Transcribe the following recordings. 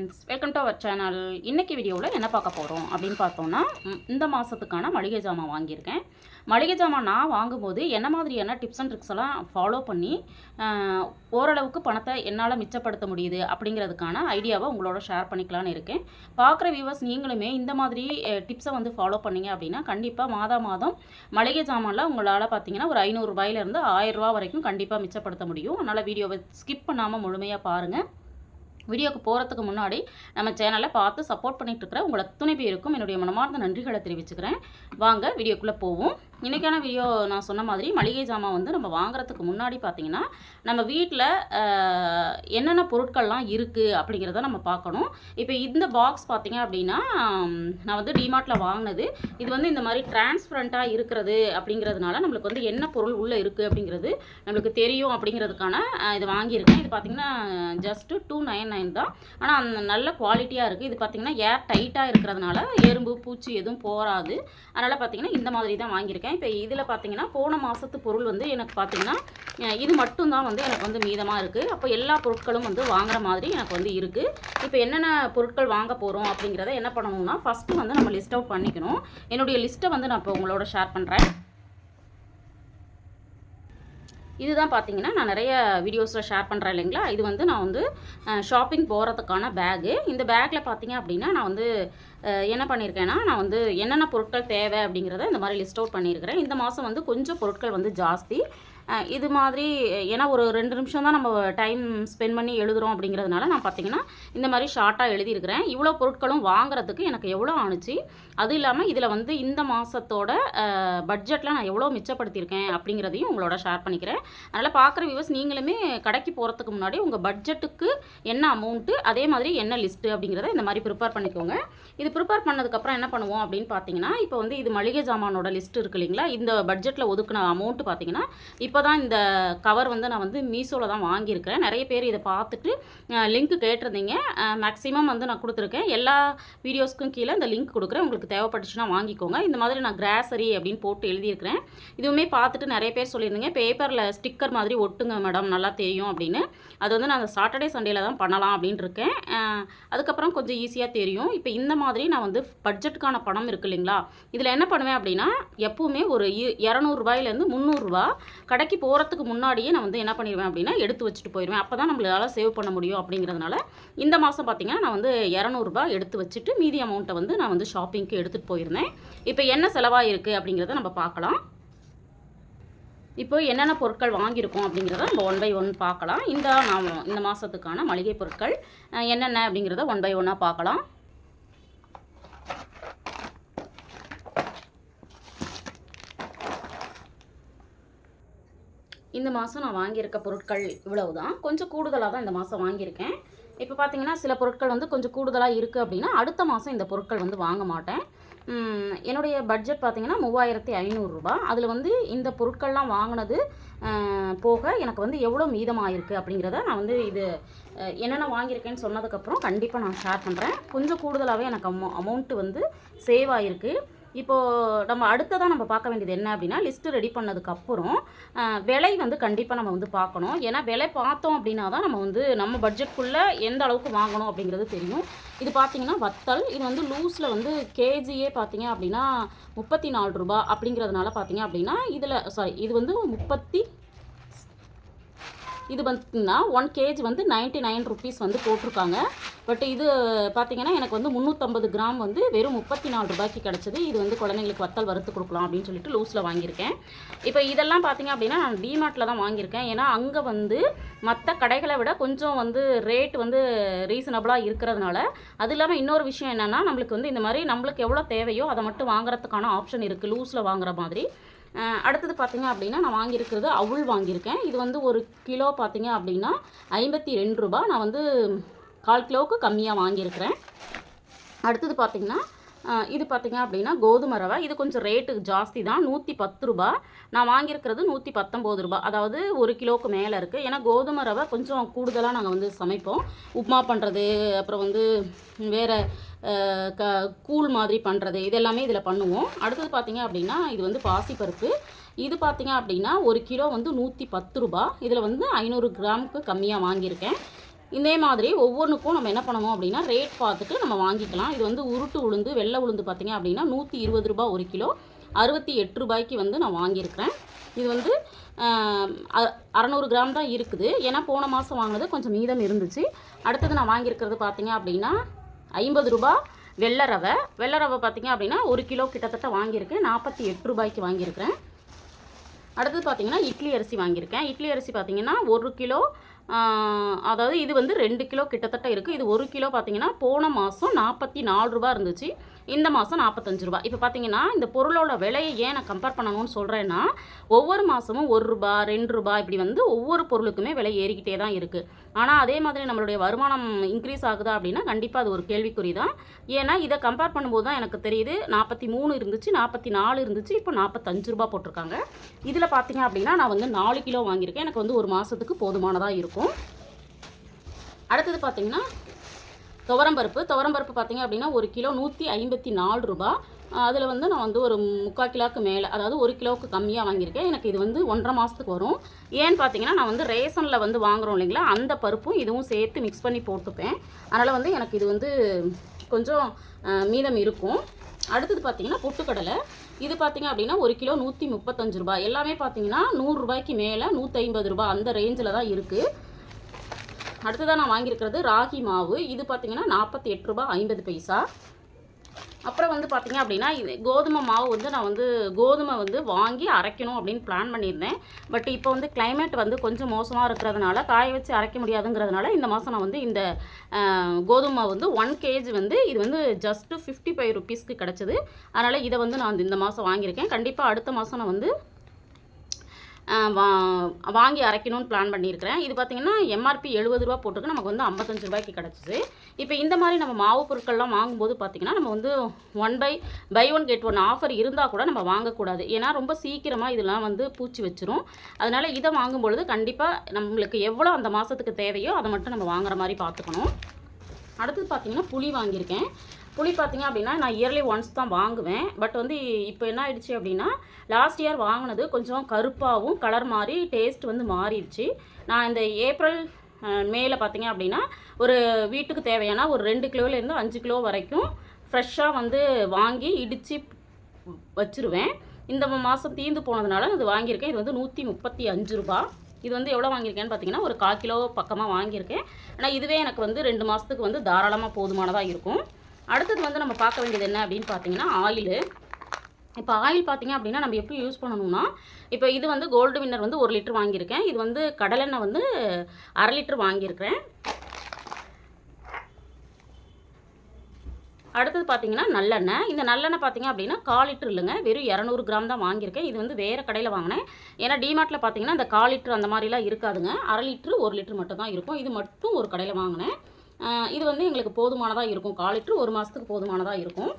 Friends, welcome to our channel. இன்றைக்கி வீடியோவில் என்ன பார்க்க போகிறோம் அப்படின்னு பார்த்தோன்னா, இந்த மாதத்துக்கான மளிகை ஜாமான் வாங்கியிருக்கேன். மளிகை ஜாமான் நான் வாங்கும்போது என்ன மாதிரியான டிப்ஸ் அண்ட் ட்ரிக்ஸ் எல்லாம் ஃபாலோ பண்ணி ஓரளவுக்கு பணத்தை என்னால் மிச்சப்படுத்த முடியுது அப்படிங்கிறதுக்கான ஐடியாவை உங்களோட ஷேர் பண்ணிக்கலான்னு இருக்கேன். பார்க்குற வியூவர்ஸ் நீங்களுமே இந்த மாதிரி டிப்ஸை வந்து ஃபாலோ பண்ணிங்க அப்படின்னா கண்டிப்பாக மாதம் மளிகை ஜாமானில் உங்களால் பார்த்தீங்கன்னா ஒரு 500 ரூபாயிலேருந்து 1000 ரூபா வரைக்கும் கண்டிப்பாக மிச்சப்படுத்த முடியும். அதனால் வீடியோவை ஸ்கிப் பண்ணாமல் முழுமையாக பாருங்கள். வீடியோக்கு போகிறதுக்கு முன்னாடி நம்ம சேனலை பார்த்து சப்போர்ட் பண்ணிகிட்டு இருக்கிற உங்களை அத்தனை பேருக்கும் என்னுடைய மனமார்ந்த நன்றிகளை தெரிவிச்சுக்கிறேன். வாங்க வீடியோக்குள்ளே போவோம். இன்றைக்கான வீடியோ நான் சொன்ன மாதிரி மளிகை ஜாமான் வந்து நம்ம வாங்குறதுக்கு முன்னாடி பார்த்திங்கன்னா நம்ம வீட்டில் என்னென்ன பொருட்கள்லாம் இருக்குது அப்படிங்கிறத நம்ம பார்க்கணும். இப்போ இந்த பாக்ஸ் பார்த்திங்க அப்படின்னா நான் வந்து டிமார்ட்டில் வாங்கினது. இது வந்து இந்த மாதிரி டிரான்ஸ்பரண்ட்டாக இருக்கிறது அப்படிங்கிறதுனால நம்மளுக்கு வந்து என்ன பொருள் உள்ளே இருக்குது அப்படிங்கிறது நம்மளுக்கு தெரியும் அப்படிங்கிறதுக்கான இது வாங்கியிருக்கேன். இது பார்த்திங்கன்னா ஜஸ்ட்டு 299 தான். ஆனால் நல்ல குவாலிட்டியாக இருக்குது. இது பார்த்திங்கன்னா ஏர் டைட்டாக இருக்கிறதுனால எறும்பு பூச்சி எதுவும் போகாது. அதனால் பார்த்திங்கன்னா இந்த மாதிரி தான் வாங்கியிருக்கேன். இப்போ இதில் பார்த்தீங்கன்னா போன மாதத்து பொருள் வந்து எனக்கு பார்த்தீங்கன்னா இது மட்டும்தான் வந்து எனக்கு வந்து மீதமாக இருக்குது. அப்போ எல்லா பொருட்களும் வந்து வாங்குற மாதிரி எனக்கு வந்து இருக்குது. இப்போ என்னென்ன பொருட்கள் வாங்க போகிறோம் அப்படிங்கிறத என்ன பண்ணணும்னா ஃபஸ்ட்டு வந்து நம்ம லிஸ்ட் அவுட் பண்ணிக்கணும். என்னுடைய லிஸ்ட்டை வந்து நான் இப்போ உங்களோட ஷேர் பண்ணுறேன். இதுதான் பார்த்தீங்கன்னா நான் நிறைய வீடியோஸில் ஷேர் பண்ணுறேன் இல்லைங்களா. இது வந்து நான் வந்து ஷாப்பிங் போகிறதுக்கான பேகு. இந்த பேக்கில் பார்த்தீங்க அப்படின்னா நான் வந்து என்ன பண்ணியிருக்கேன்னா நான் வந்து என்னென்ன பொருட்கள் தேவை அப்படிங்கிறத இந்த மாதிரி லிஸ்ட் அவுட் பண்ணியிருக்கிறேன். இந்த மாதம் வந்து கொஞ்சம் பொருட்கள் வந்து ஜாஸ்தி. இது மாதிரி ஏன்னா ஒரு 2 நிமிஷம் தான் நம்ம டைம் ஸ்பெண்ட் பண்ணி எழுதுகிறோம் அப்படிங்கிறதுனால நான் பார்த்தீங்கன்னா இந்த மாதிரி ஷார்ட்டாக எழுதியிருக்கிறேன். இவ்வளோ பொருட்களும் வாங்குறதுக்கு எனக்கு எவ்வளோ ஆணுச்சு, அது இல்லாமல் இதில் வந்து இந்த மாதத்தோட பட்ஜெட்டில் நான் எவ்வளோ மிச்சப்படுத்தியிருக்கேன் அப்படிங்கிறதையும் உங்களோட ஷேர் பண்ணிக்கிறேன். அதனால் பார்க்குற வியூவர்ஸ் நீங்களுமே கடைக்கு போகிறதுக்கு முன்னாடி உங்கள் பட்ஜெட்டுக்கு என்ன அமௌண்ட்டு, அதே மாதிரி என்ன லிஸ்ட்டு அப்படிங்கிறத இந்த மாதிரி ப்ரிப்பேர் பண்ணிக்கோங்க. இது ப்ரிப்பேர் பண்ணதுக்கப்புறம் என்ன பண்ணுவோம் அப்படின்னு பார்த்தீங்கன்னா இப்போ வந்து இது மளிகை ஜாமானோட லிஸ்ட் இருக்குது இல்லைங்களா. இந்த பட்ஜெட்டில் ஒதுக்கின அமௌண்ட்டு பார்த்தீங்கன்னா இப்போ தான் இந்த கவர் வந்து நான் வந்து மீஷோவில் தான் வாங்கியிருக்கிறேன். நிறைய பேர் இதை பார்த்துட்டு லிங்க் கேட்டிருந்தீங்க. மேக்ஸிமம் வந்து நான் கொடுத்துருக்கேன். எல்லா வீடியோஸ்க்கும் கீழே இந்த லிங்க் கொடுக்குறேன். உங்களுக்கு தேவைப்பட்டுச்சுன்னா வாங்கிக்கோங்க. இந்த மாதிரி நான் கிராசரி அப்படின்னு போட்டு எழுதியிருக்கிறேன். இதுவுமே பார்த்துட்டு நிறைய பேர் சொல்லியிருந்தீங்க பேப்பரில் ஸ்டிக்கர் மாதிரி ஒட்டுங்க மேடம் நல்லா தெரியும் அப்படின்னு. அது வந்து நான் சாட்டர்டே சண்டேல தான் பண்ணலாம் அப்படின்னு இருக்கேன். அதுக்கப்புறம் கொஞ்சம் ஈஸியாக தெரியும். இப்போ இந்த மாதிரி நான் வந்து பட்ஜெட்டுக்கான பணம் இருக்குது இல்லைங்களா. இதில் என்ன பண்ணுவேன் அப்படின்னா எப்பவுமே ஒரு 200 ரூபாயிலேருந்து 300 ரூபா கடைக்கு போகிறதுக்கு முன்னாடியே நான் வந்து என்ன பண்ணிடுவேன் அப்படின்னா எடுத்து வச்சுட்டு போயிடுவேன். அப்போ தான் நம்மளால் சேவ் பண்ண முடியும் அப்படிங்கிறதுனால இந்த மாதம் பார்த்திங்கன்னா நான் வந்து 200 ரூபா எடுத்து வச்சுட்டு மீதி அமௌண்ட்டை வந்து நான் வந்து ஷாப்பிங்க்கு எடுத்துகிட்டு போயிருந்தேன். இப்போ என்ன செலவாக இருக்குது அப்படிங்கிறத நம்ம பார்க்கலாம். இப்போ என்னென்ன பொருட்கள் வாங்கியிருக்கோம் அப்படிங்கிறத நம்ம 1 by 1 பார்க்கலாம். இந்த மாதத்துக்கான மளிகை பொருட்கள் என்னென்ன அப்படிங்கிறத 1 by 1 பார்க்கலாம். இந்த மாதம் நான் வாங்கியிருக்க பொருட்கள் இவ்வளவு தான். கொஞ்சம் கூடுதலாக தான் இந்த மாதம் வாங்கியிருக்கேன். இப்போ பார்த்தீங்கன்னா சில பொருட்கள் வந்து கொஞ்சம் கூடுதலாக இருக்குது அப்படின்னா அடுத்த மாதம் இந்த பொருட்கள் வந்து வாங்க மாட்டேன். என்னுடைய பட்ஜெட் பார்த்திங்கன்னா 3500 ரூபா. அதில் வந்து இந்த பொருட்கள்லாம் வாங்கினது போக எனக்கு வந்து எவ்வளோ மீதமாகிருக்கு அப்படிங்கிறத நான் வந்து இது என்னென்ன வாங்கியிருக்கேன்னு சொன்னதுக்கப்புறம் கண்டிப்பாக நான் ஷேர் பண்ணுறேன். கொஞ்சம் கூடுதலாகவே எனக்கு அமௌண்ட்டு வந்து சேவ் ஆகிருக்கு. இப்போது நம்ம அடுத்ததான் நம்ம பார்க்க வேண்டியது என்ன அப்படின்னா லிஸ்ட்டு ரெடி பண்ணதுக்கப்புறம் விலை வந்து கண்டிப்பாக நம்ம வந்து பார்க்கணும். ஏன்னா விலை பார்த்தோம் அப்படின்னா தான் நம்ம வந்து நம்ம பட்ஜெட்குள்ளே எந்த அளவுக்கு வாங்கணும் அப்படிங்கிறது தெரியும். இது பார்த்திங்கன்னா வத்தல். இது வந்து லூஸில் வந்து கேஜியே பார்த்திங்க அப்படின்னா 34 ரூபா அப்படிங்கிறதுனால பார்த்திங்க அப்படின்னா இது வந்து இது பார்த்திங்கன்னா 1 கேஜி வந்து 99 ருபீஸ் வந்து போட்டிருக்காங்க. பட் இது பார்த்திங்கன்னா எனக்கு வந்து 350 கிராம் வந்து வெறும் 34 ரூபாய்க்கு கிடச்சிது. இது வந்து குழந்தைங்களுக்கு வத்தல் வறுத்து கொடுக்கலாம் அப்படின்னு சொல்லிட்டு லூஸில் வாங்கியிருக்கேன். இப்போ இதெல்லாம் பார்த்திங்க அப்படின்னா நான் டிமார்ட்டில் தான் வாங்கியிருக்கேன். ஏன்னா அங்கே வந்து மற்ற கடைகளை விட கொஞ்சம் வந்து ரேட் வந்து ரீசனபிளாக இருக்கிறதுனால. அது இல்லாமல் இன்னொரு விஷயம் என்னென்னா நம்மளுக்கு வந்து இந்த மாதிரி நம்மளுக்கு எவ்வளோ தேவையோ அதை மட்டும் வாங்குறதுக்கான ஆப்ஷன் இருக்குது லூஸில் வாங்குற மாதிரி. அடுத்தது பார்த்திங்க அப்படின்னா நான் வாங்கியிருக்கிறது அவுள் வாங்கியிருக்கேன். இது வந்து 1 கிலோ பார்த்திங்க அப்படின்னா 52 ரூபா. நான் வந்து 1/4 கிலோவுக்கு கம்மியாக வாங்கியிருக்கிறேன். அடுத்தது பார்த்திங்கன்னா இது பார்த்திங்க அப்படின்னா கோதுமை ரவை. இது கொஞ்சம் ரேட்டு ஜாஸ்தி தான், 110 ரூபா. நான் வாங்கியிருக்கிறது 119 ரூபா. அதாவது 1 கிலோவுக்கு மேலே இருக்குது. ஏன்னா கோதுமை ரவை கொஞ்சம் கூடுதலாக நாங்கள் வந்து சமைப்போம். உப்புமா பண்ணுறது, அப்புறம் வந்து வேறு கூழ் மாதிரி பண்ணுறது, இது எல்லாமே இதில் பண்ணுவோம். அடுத்தது பார்த்திங்க அப்படின்னா இது வந்து பாசிப்பருப்பு. இது பார்த்திங்க அப்படின்னா 1 கிலோ வந்து 110 ரூபா. இதில் வந்து 500 கிராமுக்கு கம்மியாக வாங்கியிருக்கேன். இதே மாதிரி ஒவ்வொன்றுக்கும் நம்ம என்ன பண்ணணும் அப்படின்னா ரேட் பார்த்துட்டு நம்ம வாங்கிக்கலாம். இது வந்து உருட்டு உளுந்து, வெள்ளை உளுந்து பார்த்திங்க அப்படின்னா 120 ரூபா 1 கிலோ, 68 ரூபாய்க்கு வந்து நான் வாங்கியிருக்கிறேன். இது வந்து 600 கிராம் தான் இருக்குது. ஏன்னா போன மாதம் வாங்கினது கொஞ்சம் மீதம் இருந்துச்சு. அடுத்தது நான் வாங்கியிருக்கிறது பார்த்திங்க அப்படின்னா 50 ரூபா வெள்ளை ரவை. வெள்ளை ரவை பார்த்திங்க அப்படின்னா 1 கிலோ கிட்டத்தட்ட வாங்கியிருக்கேன். 48 ரூபாய்க்கு வாங்கியிருக்கிறேன். அடுத்தது பார்த்திங்கன்னா இட்லி அரிசி வாங்கியிருக்கேன். இட்லி அரிசி பார்த்திங்கன்னா 1 கிலோ, அதாவது இது வந்து 2 கிலோ கிட்டத்தட்ட இருக்குது. இது 1 கிலோ பார்த்திங்கன்னா போன மாதம் 44 ரூபா இருந்துச்சு, இந்த மாதம் 45 ரூபா. இப்போ பார்த்திங்கன்னா இந்த பொருளோட விலையை ஏன் நான் கம்பேர் பண்ணணும்னு சொல்கிறேன்னா, ஒவ்வொரு மாதமும் 1 ரூபா 2 ரூபா இப்படி வந்து ஒவ்வொரு பொருளுக்குமே விலை ஏறிக்கிட்டே தான் இருக்குது. ஆனால் அதே மாதிரி நம்மளுடைய வருமானம் இன்க்ரீஸ் ஆகுதா அப்படின்னா கண்டிப்பாக அது ஒரு கேள்விக்குறி தான். ஏன்னா இதை கம்பேர் பண்ணும்போது தான் எனக்கு தெரியுது 43 இருந்துச்சு, 44 இருந்துச்சு, இப்போ 45 ரூபா போட்டிருக்காங்க. இதில் பார்த்திங்க அப்படின்னா நான் வந்து 4 கிலோ வாங்கியிருக்கேன். எனக்கு வந்து ஒரு மாதத்துக்கு போதுமானதாக இருக்கும். அடுத்தது பார்த்திங்கன்னா துவரம்பருப்பு பார்த்திங்க அப்படின்னா 1 கிலோ 154 ரூபா. அதில் வந்து நான் வந்து ஒரு 3/4 கிலோவுக்கு மேலே, அதாவது 1 கிலோவுக்கு கம்மியாக வாங்கியிருக்கேன். எனக்கு இது வந்து 1.5 மாதத்துக்கு வரும். ஏன்னு பார்த்தீங்கன்னா நான் வந்து ரேஷனில் வந்து வாங்குகிறோம் இல்லைங்களா, அந்த பருப்பும் இதுவும் சேர்த்து மிக்ஸ் பண்ணி போட்டுப்பேன். அதனால் வந்து எனக்கு இது வந்து கொஞ்சம் மீதம் இருக்கும். அடுத்தது பார்த்திங்கன்னா பொட்டுக்கடலை. இது பார்த்திங்க அப்படின்னா 1 கிலோ 135 ரூபா. எல்லாமே பார்த்திங்கன்னா 100 ரூபாய்க்கு மேலே 150 ரூபா அந்த ரேஞ்சில் தான் இருக்குது. அடுத்ததாக நான் வாங்கியிருக்கிறது ராகி மாவு. இது பார்த்திங்கன்னா 48 ரூபா 50 பைசா. அப்புறம் வந்து பார்த்திங்க அப்படின்னா இது கோதுமை மாவு வந்து நான் வந்து கோதுமை வந்து வாங்கி அரைக்கணும் அப்படின்னு பிளான் பண்ணியிருந்தேன். பட் இப்போ வந்து கிளைமேட் வந்து கொஞ்சம் மோசமாக இருக்கிறதுனால காய வச்சு அரைக்க முடியாதுங்கிறதுனால இந்த மாதம் நான் வந்து இந்த கோதுமை வந்து 1 kg வந்து இது வந்து ஜஸ்ட்டு 55 ருபீஸ்க்கு கிடச்சிது. அதனால் இதை வந்து நான் இந்த மாதம் வாங்கியிருக்கேன். கண்டிப்பாக அடுத்த மாதம் நான் வந்து வாங்கி அரைக்கணும்னு பிளான் பண்ணியிருக்கிறேன். இது பார்த்திங்கன்னா எம்ஆர்பி 70 ரூபா போட்டிருக்கு, நமக்கு வந்து 55 ரூபாய்க்கு கிடச்சிது. இப்போ இந்த மாதிரி நம்ம மாவு பொருட்கள்லாம் வாங்கும்போது பார்த்திங்கன்னா நம்ம வந்து buy one get one offer இருந்தால் கூட நம்ம வாங்கக்கூடாது. ஏன்னா ரொம்ப சீக்கிரமாக இதெல்லாம் வந்து பூச்சி வச்சிரும். அதனால் இதை வாங்கும்பொழுது கண்டிப்பாக நம்மளுக்கு எவ்வளோ அந்த மாதத்துக்கு தேவையோ அதை மட்டும் நம்ம வாங்குற மாதிரி பார்த்துக்கணும். அடுத்தது பார்த்திங்கன்னா புளி வாங்கியிருக்கேன். புளி பார்த்திங்க அப்படின்னா நான் இயர்லி ஒன்ஸ் தான் வாங்குவேன். பட் வந்து இப்போ என்ன ஆயிடுச்சு அப்படின்னா லாஸ்ட் இயர் வாங்கினது கொஞ்சம் கருப்பாகவும் கலர் மாதிரி டேஸ்ட் வந்து மாறிடுச்சு. நான் இந்த ஏப்ரல் மேல பார்த்திங்க அப்படின்னா ஒரு வீட்டுக்கு தேவையான ஒரு 2 கிலோலேருந்து 5 கிலோ வரைக்கும் ஃப்ரெஷ்ஷாக வந்து வாங்கி இடித்து வச்சுருவேன். இந்த மாதம் தீர்ந்து போனதுனால அது வாங்கியிருக்கேன். இது வந்து 135 ரூபா. இது வந்து எவ்வளோ வாங்கியிருக்கேன்னு பார்த்தீங்கன்னா ஒரு 1/4 கிலோ பக்கமாக வாங்கியிருக்கேன். ஆனால் இதுவே எனக்கு வந்து 2 மாதத்துக்கு வந்து தாராளமாக போதுமானதாக இருக்கும். அடுத்தது வந்து நம்ம பார்க்க வேண்டியது என்ன அப்படின்னு பார்த்தீங்கன்னா ஆயிலு. இப்போ ஆயில் பார்த்திங்க அப்படின்னா நம்ம எப்படி யூஸ் பண்ணணும்னா, இப்போ இது வந்து கோல்டு வின்னர் வந்து 1 லிட்டர் வாங்கியிருக்கேன். இது வந்து கடலெண்ணெய் வந்து 1/2 லிட்டர் வாங்கியிருக்கிறேன். அடுத்தது பார்த்திங்கன்னா நல்லெண்ணெய். இந்த நல்லெண்ணெய் பார்த்திங்க அப்படின்னா 1/4 லிட்டர் இல்லைங்க, வெறும் 200 கிராம் தான் வாங்கியிருக்கேன். இது வந்து வேறு கடையில் வாங்கினேன். ஏன்னா டிமார்ட்டில் பார்த்திங்கன்னா இந்த 1/4 லிட்டர் அந்த மாதிரிலாம் இருக்காதுங்க. 1/2 லிட்டரு 1 லிட்டர் மட்டும் தான் இருக்கும். இது மட்டும் ஒரு கடையில் வாங்கினேன். இது வந்து எங்களுக்கு போதுமானதாக இருக்கும். 1/4 லிட்டர் ஒரு மாதத்துக்கு போதுமானதாக இருக்கும்.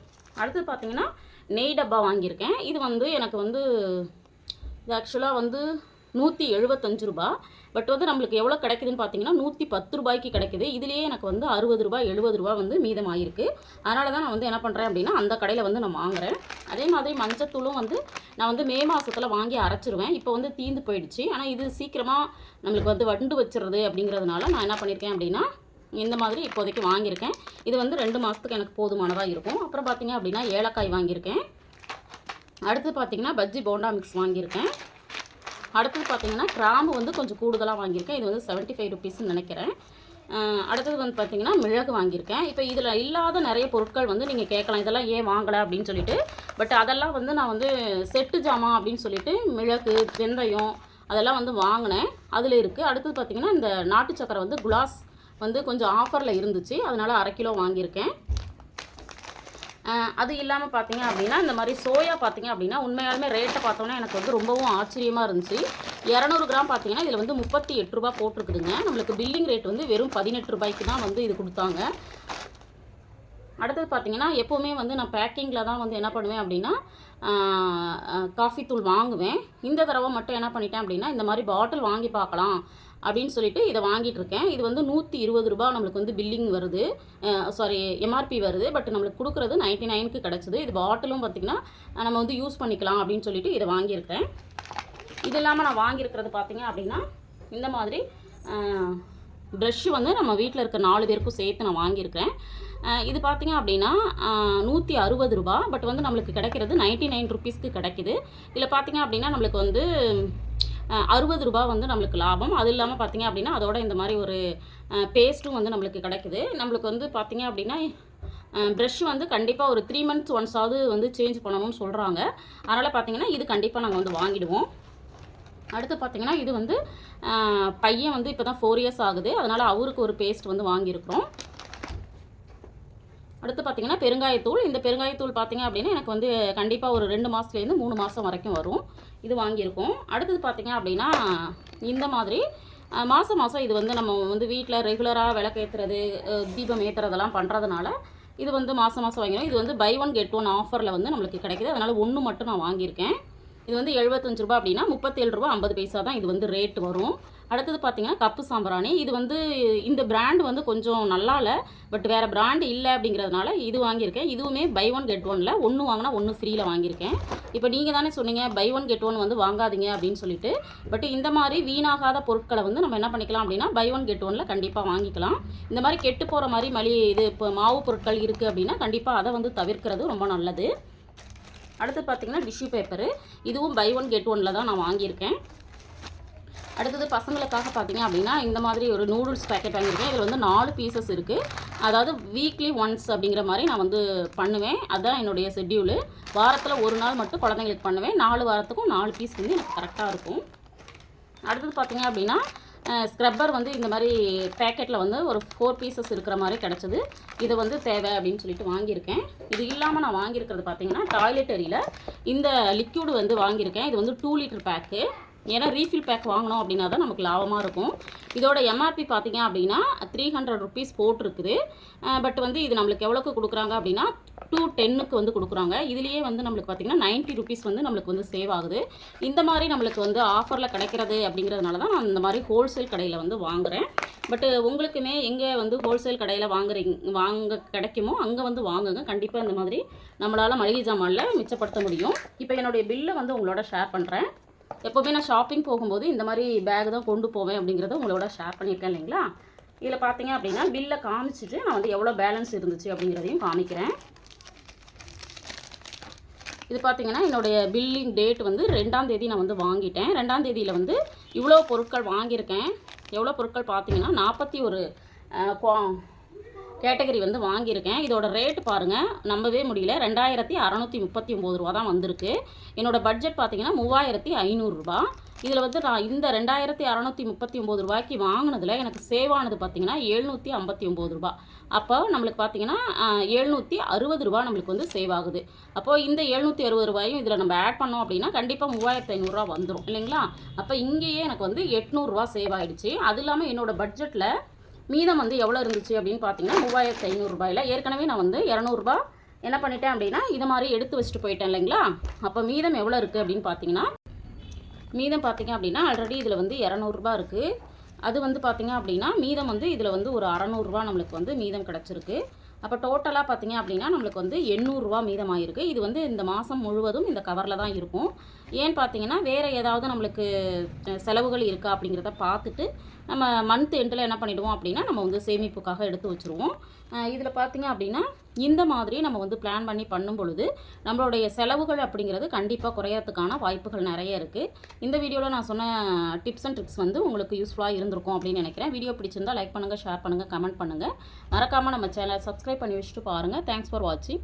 அடுத்தது பார்த்திங்கன்னா நெய் டப்பா வாங்கியிருக்கேன். இது வந்து எனக்கு வந்து இது ஆக்சுவலாக வந்து 175 ரூபா. பட் வந்து நம்மளுக்கு எவ்வளோ கிடைக்குதுன்னு பார்த்தீங்கன்னா 110 ரூபாய்க்கு கிடைக்குது. இதுலேயே எனக்கு வந்து 60 ரூபா 70 ரூபா வந்து மீதமாகிருக்கு. அதனால தான் நான் வந்து என்ன பண்ணுறேன் அப்படின்னா அந்த கடையில் வந்து நான் வாங்குகிறேன். அதே மாதிரி மஞ்சத்தூளும் வந்து நான் வந்து மே மாதத்தில் வாங்கி அரைச்சிருவேன். இப்போ வந்து தீந்து போயிடுச்சு. ஆனால் இது சீக்கிரமாக நம்மளுக்கு வந்து வண்டு வச்சுருது அப்படிங்கிறதுனால நான் என்ன பண்ணியிருக்கேன் அப்படின்னா இந்த மாதிரி இப்போதைக்கு வாங்கியிருக்கேன். இது வந்து 2 மாதத்துக்கு எனக்கு போதுமானதாக இருக்கும். அப்புறம் பார்த்திங்க அப்படின்னா ஏலக்காய் வாங்கியிருக்கேன். அடுத்து பார்த்திங்கன்னா பஜ்ஜி போண்டா மிக்ஸ் வாங்கியிருக்கேன். அடுத்தது பார்த்திங்கன்னா கிராம்பு வந்து கொஞ்சம் கூடுதலாக வாங்கியிருக்கேன். இது வந்து 75 ருபீஸ்ன்னு நினைக்கிறேன். அடுத்தது வந்து பார்த்திங்கன்னா மிளகு வாங்கியிருக்கேன். இப்போ இதில் இல்லாத நிறைய பொருட்கள் வந்து நீங்கள் கேட்கலாம், இதெல்லாம் ஏன் வாங்கலை அப்படின்னு சொல்லிட்டு. பட் அதெல்லாம் வந்து நான் வந்து செட்டு ஜாமான் அப்படின்னு சொல்லிட்டு மிளகு வெந்தயம் அதெல்லாம் வந்து வாங்கினேன். அதில் இருக்குது. அடுத்தது பார்த்திங்கன்னா இந்த நாட்டு சக்கரை வந்து குலாஸ் வந்து கொஞ்சம் ஆஃபரில் இருந்துச்சு, அதனால் 1/2 கிலோ வாங்கியிருக்கேன். அது இல்லாமல் பார்த்திங்க அப்படின்னா இந்த மாதிரி சோயா பார்த்திங்க அப்படின்னா உண்மையாலுமே ரேட்டை பார்த்தோன்னா எனக்கு வந்து ரொம்பவும் ஆச்சரியமாக இருந்துச்சு. 200 கிராம் பார்த்திங்கன்னா இதில் வந்து 38 ரூபா போட்டிருக்குதுங்க. நம்மளுக்கு பில்லிங் ரேட் வந்து வெறும் 18 ரூபாய்க்கு தான் வந்து இது கொடுத்தாங்க. அடுத்தது பார்த்திங்கன்னா எப்போவுமே வந்து நான் பேக்கிங்கில் தான் வந்து என்ன பண்ணுவேன் அப்படின்னா காஃபி தூள் வாங்குவேன். இந்த தடவை மட்டும் என்ன பண்ணிட்டேன் அப்படின்னா இந்த மாதிரி பாட்டில் வாங்கி பார்க்கலாம் அப்படின்னு சொல்லிட்டு இதை வாங்கிட்டு இருக்கேன். இது வந்து 120 ரூபா நம்மளுக்கு வந்து பில்லிங் வருது, எம்ஆர்பி வருது. பட் நம்மளுக்கு கொடுக்குறது 99க்கு கிடச்சிது. இது பாட்டிலும் பார்த்திங்கன்னா நம்ம வந்து யூஸ் பண்ணிக்கலாம் அப்படின்னு சொல்லிட்டு இதை வாங்கியிருக்கேன். இது இல்லாமல் நான் வாங்கியிருக்கிறது பார்த்திங்க அப்படின்னா இந்த மாதிரி ப்ரஷ்ஷு வந்து நம்ம வீட்டில் இருக்க 4 பேருக்கும் சேர்த்து நான் வாங்கியிருக்கிறேன். இது பார்த்திங்க அப்படின்னா ₹160. பட் வந்து நம்மளுக்கு கிடைக்கிறது 99 ருப்பீஸ்க்கு கிடைக்குது. இதில் பார்த்திங்க அப்படின்னா நம்மளுக்கு வந்து ₹60 வந்து நம்மளுக்கு லாபம். அது இல்லாமல் பார்த்திங்க அப்படின்னா அதோட இந்த மாதிரி ஒரு பேஸ்ட்டும் வந்து நம்மளுக்கு கிடைக்குது. நம்மளுக்கு வந்து பார்த்திங்க அப்படின்னா ப்ரஷ் வந்து கண்டிப்பாக ஒரு 3 மந்த்ஸ் ஒன்ஸாவது வந்து சேஞ்ச் பண்ணணும்னு சொல்கிறாங்க. அதனால் பார்த்திங்கன்னா இது கண்டிப்பாக நாங்கள் வந்து வாங்கிடுவோம். அடுத்து பார்த்திங்கன்னா இது வந்து பையன் வந்து இப்போ தான் 4 இயர்ஸ் ஆகுது. அதனால் அவருக்கு ஒரு பேஸ்ட் வந்து வாங்கியிருக்கிறோம். அடுத்து பார்த்திங்கன்னா பெருங்காயத்தூள். இந்த பெருங்காயத்தூள் பார்த்திங்க அப்படின்னா எனக்கு வந்து கண்டிப்பாக ஒரு 2 மாதத்துலேருந்து 3 மாதம் வரைக்கும் வரும். இது வாங்கியிருக்கோம். அடுத்தது பார்த்திங்க அப்படின்னா இந்த மாதிரி மாதம் இது வந்து நம்ம வந்து வீட்டில் ரெகுலராக விளக்கேற்றுறது, தீபம் ஏற்றுறதெல்லாம் பண்ணுறதுனால இது வந்து மாதம் வாங்கிடும். இது வந்து பை 1 கெட் 1 ஆஃபரில் வந்து நம்மளுக்கு கிடைக்குது. அதனால் 1 மட்டும் நான் வாங்கியிருக்கேன். இது வந்து ₹75 அப்படின்னா ₹37.50 தான் இது வந்து ரேட் வரும். அடுத்தது பார்த்திங்கன்னா கப்பு சாம்பிராணி. இது வந்து இந்த பிராண்ட் வந்து கொஞ்சம் நல்லா இல்லை, பட் வேறு பிராண்டு இல்லை அப்படிங்கிறதுனால இது வாங்கியிருக்கேன். இதுவுமே பை 1 கெட் 1ல் 1 வாங்கினா 1 ஃப்ரீயில் வாங்கியிருக்கேன். இப்போ நீங்கள் தானே சொன்னீங்க பை 1 கெட் 1 வந்து வாங்காதீங்க அப்படின்னு சொல்லிட்டு. பட் இந்த மாதிரி வீணாகாத பொருட்களை வந்து நம்ம என்ன பண்ணிக்கலாம் அப்படின்னா பை 1 கெட் 1ல் கண்டிப்பாக வாங்கிக்கலாம். இந்த மாதிரி கெட்டு போகிற மாதிரி இது இப்போ மாவு பொருட்கள் இருக்குது அப்படின்னா கண்டிப்பாக அதை வந்து தவிர்க்கிறது ரொம்ப நல்லது. அடுத்து பார்த்திங்கன்னா டிஷ்யூ பேப்பரு. இதுவும் பை 1 கெட் 1ல் தான் நான் வாங்கியிருக்கேன். அடுத்தது பசங்களுக்காக பார்த்திங்க அப்படின்னா இந்த மாதிரி ஒரு நூடுல்ஸ் பேக்கெட் வாங்கியிருக்கேன். இதில் வந்து 4 பீசஸ் இருக்குது. அதாவது வீக்லி ஒன்ஸ் அப்படிங்கிற மாதிரி நான் வந்து பண்ணுவேன். அதுதான் என்னுடைய ஷெட்யூலு. வாரத்தில் ஒரு நாள் மட்டும் குழந்தைங்களுக்கு பண்ணுவேன். 4 வாரத்துக்கும் 4 பீஸ் வந்து எனக்கு கரெக்டாக இருக்கும். அடுத்தது பார்த்திங்க அப்படின்னா ஸ்க்ரப்பர் வந்து இந்த மாதிரி பேக்கெட்டில் வந்து ஒரு 4 பீசஸ் இருக்கிற மாதிரி கிடச்சிது. இது வந்து தேவை அப்படின்னு சொல்லிட்டு வாங்கியிருக்கேன். இது இல்லாமல் நான் வாங்கியிருக்கிறது பார்த்திங்கன்னா டாய்லெட்டரியில் இந்த லிக்யூடு வந்து வாங்கியிருக்கேன். இது வந்து 2 லிட்டர் பேக்கு. ஏன்னா ரீஃபில் பேக் வாங்கினோம் அப்படின்னா தான் நமக்கு லாபமாக இருக்கும். இதோட எம்ஆர்பி பார்த்திங்க அப்படின்னா ₹300 போட்டிருக்குது. பட் வந்து இது நம்மளுக்கு எவ்வளோக்கு கொடுக்குறாங்க அப்படின்னா 210க்கு வந்து கொடுக்குறாங்க. இதுலேயே வந்து நம்மளுக்கு பார்த்திங்கன்னா ₹90 வந்து நம்மளுக்கு வந்து சேவ் ஆகுது. இந்த மாதிரி நம்மளுக்கு வந்து ஆஃபரில் கிடைக்கிறது அப்படிங்கிறதுனால தான் நான் இந்த மாதிரி ஹோல்சேல் கடையில் வந்து வாங்குகிறேன். பட் உங்களுக்குமே எங்கே வந்து ஹோல்சேல் கடையில் வாங்க கிடைக்குமோ அங்கே வந்து வாங்குங்க. கண்டிப்பாக இந்த மாதிரி நம்மளால் மளிகை ஜாமானில் மிச்சப்படுத்த முடியும். இப்போ என்னுடைய பில்லை வந்து உங்களோட ஷேர் பண்ணுறேன். எப்போவுமே நான் ஷாப்பிங் போகும்போது இந்த மாதிரி பேக் தான் கொண்டு போவேன் அப்படிங்கிறத உங்களோட ஷேர் பண்ணியிருக்கேன் இல்லைங்களா. இதில் பார்த்தீங்க அப்படின்னா பில்லை காமிச்சிட்டு நான் வந்து எவ்வளோ பேலன்ஸ் இருந்துச்சு அப்படிங்கிறதையும் காமிக்கிறேன். இது பார்த்தீங்கன்னா என்னுடைய பில்லிங் டேட் வந்து 2ஆம் தேதி நான் வந்து வாங்கிட்டேன். 2ஆம் தேதியில் வந்து இவ்வளோ பொருட்கள் வாங்கியிருக்கேன். எவ்வளோ பொருட்கள் பார்த்தீங்கன்னா 41 கேட்டகரி வந்து வாங்கியிருக்கேன். இதோட ரேட்டு பாருங்கள், நம்பவே முடியல. ₹2639 தான் வந்திருக்கு. என்னோடய பட்ஜெட் பார்த்தீங்கன்னா ₹3500. இதில் வந்து நான் இந்த ₹2639 வாங்கினதில் எனக்கு சேவ் ஆனது பார்த்தீங்கன்னா ₹759. அப்போ நம்மளுக்கு பார்த்தீங்கன்னா ₹760 நம்மளுக்கு வந்து சேவ் ஆகுது. அப்போது இந்த ₹760 இதில் நம்ம ஆட் பண்ணோம் அப்படின்னா கண்டிப்பாக ₹3500 வந்துடும் இல்லைங்களா. அப்போ இங்கேயே எனக்கு வந்து ₹800 சேவ் ஆகிடுச்சு. அது இல்லாமல் என்னோடய பட்ஜெட்டில் மீதம் வந்து எவ்வளோ இருந்துச்சு அப்படின்னு பார்த்தீங்கன்னா ₹3500. ஏற்கனவே நான் வந்து ₹200 என்ன பண்ணிட்டேன் அப்படின்னா இது மாதிரி எடுத்து வச்சுட்டு போயிட்டேன் இல்லைங்களா. அப்போ மீதம் எவ்வளோ இருக்குது அப்படின்னு பார்த்தீங்கன்னா பார்த்தீங்க அப்படின்னா ஆல்ரெடி இதில் வந்து ₹200 இருக்குது. அது வந்து பார்த்தீங்க அப்படின்னா மீதம் வந்து இதில் வந்து ஒரு ₹600 நம்மளுக்கு வந்து மீதம் கிடச்சிருக்கு. அப்போ டோட்டலாக பார்த்தீங்க அப்படின்னா நம்மளுக்கு வந்து ₹800 மீதமாகிருக்கு. இது வந்து இந்த மாதம் முழுவதும் இந்த கவரில் தான் இருக்கும். ஏன்னு பார்த்தீங்கன்னா வேறு ஏதாவது நம்மளுக்கு செலவுகள் இருக்கா அப்படிங்கிறத பார்த்துட்டு நம்ம மந்த் எண்டில் என்ன பண்ணிவிடுவோம் அப்படின்னா நம்ம வந்து சேமிப்புக்காக எடுத்து வச்சுருவோம். இதில் பார்த்தீங்க அப்படின்னா இந்த மாதிரி நம்ம வந்து பிளான் பண்ணி பண்ணும் பொழுது நம்மளுடைய செலவுகள் அப்படிங்கிறது கண்டிப்பாக குறையறதுக்கான வாய்ப்புகள் நிறைய இருக்குது. இந்த வீடியோவில் நான் சொன்ன டிப்ஸ் அண்ட் ட்ரிக்ஸ் வந்து உங்களுக்கு யூஸ்ஃபுல்லாக இருந்திருக்கும் அப்படின்னு நினைக்கிறேன். வீடியோ பிடிச்சிருந்தால் லைக் பண்ணுங்கள், ஷேர் பண்ணுங்கள், கமெண்ட் பண்ணுங்கள். மறக்காமல் நம்ம சேனலை சப்ஸ்கிரைப் பண்ணி வச்சுட்டு பாருங்கள். தேங்க்ஸ் ஃபார் வாட்சிங்.